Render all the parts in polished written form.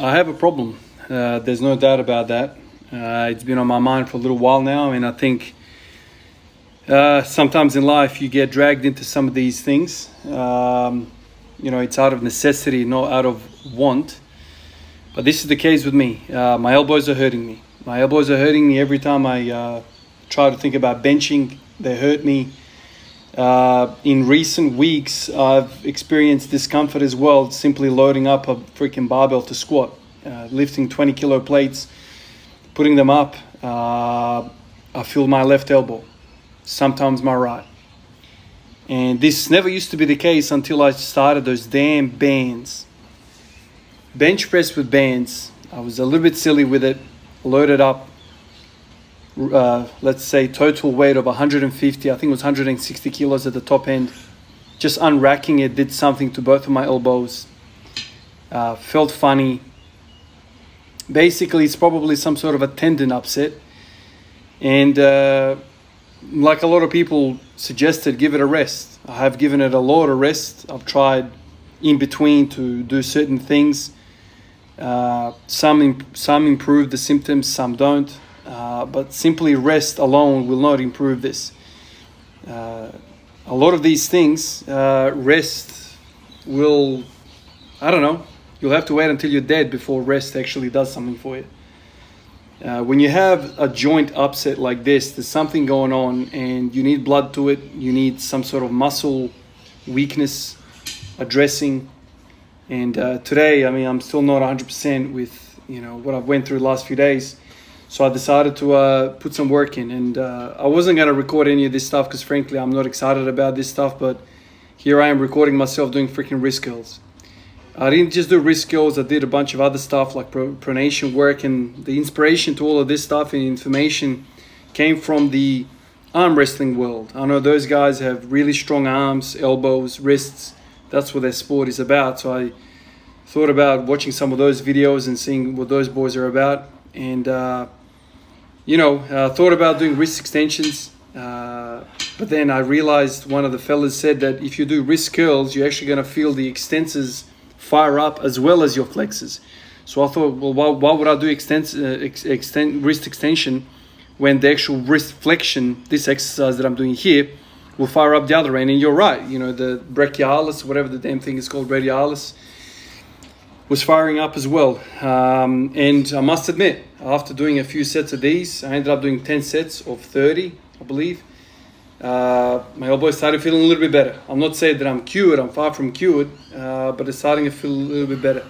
I have a problem. There's no doubt about that. It's been on my mind for a little while now, and I think sometimes in life you get dragged into some of these things. It's out of necessity, not out of want. But this is the case with me. My elbows are hurting me. My elbows are hurting me every time I try to think about benching. They hurt me. In recent weeks, I've experienced discomfort as well, simply loading up a freaking barbell to squat, lifting 20 kilo plates, putting them up. I feel my left elbow, sometimes my right. And this never used to be the case until I started those damn bands. Bench press with bands. I was a little bit silly with it, loaded up. Let's say total weight of 150, I think it was 160 kilos at the top end. Just unracking it did something to both of my elbows. Felt funny. Basically, it's probably some sort of a tendon upset. And like a lot of people suggested, give it a rest. I have given it a lot of rest. I've tried in between to do certain things. Some improve the symptoms, some don't. But simply rest alone will not improve this. A lot of these things, rest will, I don't know, you'll have to wait until you're dead before rest actually does something for you. When you have a joint upset like this, there's something going on and you need blood to it, you need some sort of muscle weakness addressing. And today, I mean, I'm still not 100% with, what I've went through the last few days. So I decided to put some work in, and I wasn't going to record any of this stuff because frankly, I'm not excited about this stuff, but here I am recording myself doing freaking wrist curls. I didn't just do wrist curls, I did a bunch of other stuff like pronation work, and the inspiration to all of this stuff and information came from the arm wrestling world. I know those guys have really strong arms, elbows, wrists. That's what their sport is about. So I thought about watching some of those videos and seeing what those boys are about. And thought about doing wrist extensions, but then I realized one of the fellas said that if you do wrist curls, you're actually going to feel the extensors fire up as well as your flexors. So I thought, well, why would I do wrist extension when the actual wrist flexion, this exercise that I'm doing here, will fire up the other end? And you're right, the brachialis, whatever the damn thing is called, radialis, was firing up as well. And I must admit, after doing a few sets of these, I ended up doing 10 sets of 30, I believe. My elbow started feeling a little bit better. I'm not saying that I'm cured, I'm far from cured, but it's starting to feel a little bit better.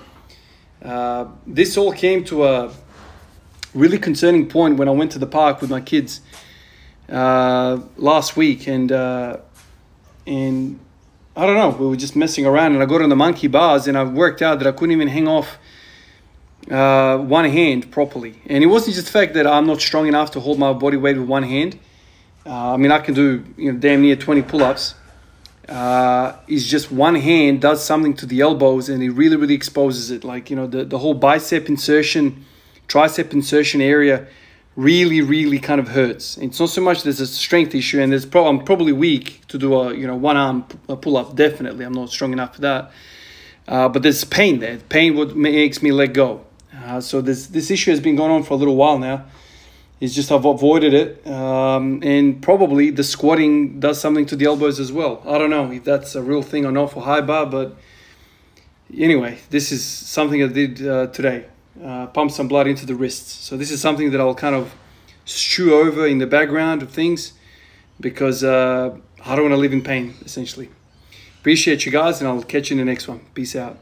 This all came to a really concerning point when I went to the park with my kids last week, and I don't know, we were just messing around and I got on the monkey bars and I worked out that I couldn't even hang off one hand properly. And it wasn't just the fact that I'm not strong enough to hold my body weight with one hand. I mean, I can do damn near 20 pull-ups. It's just one hand does something to the elbows and it really, really exposes it. Like, the whole bicep insertion, tricep insertion area really, really kind of hurts. It's not so much there's a strength issue, and I'm probably weak to do a one arm pull up. Definitely, I'm not strong enough for that. But there's pain there. Pain what makes me let go. So this issue has been going on for a little while now. It's just I've avoided it, and probably the squatting does something to the elbows as well. I don't know if that's a real thing or not for high bar, but anyway, this is something I did today. Pump some blood into the wrists. So this is something that I'll kind of stew over in the background of things because I don't want to live in pain, essentially. Appreciate you guys, and I'll catch you in the next one. Peace out.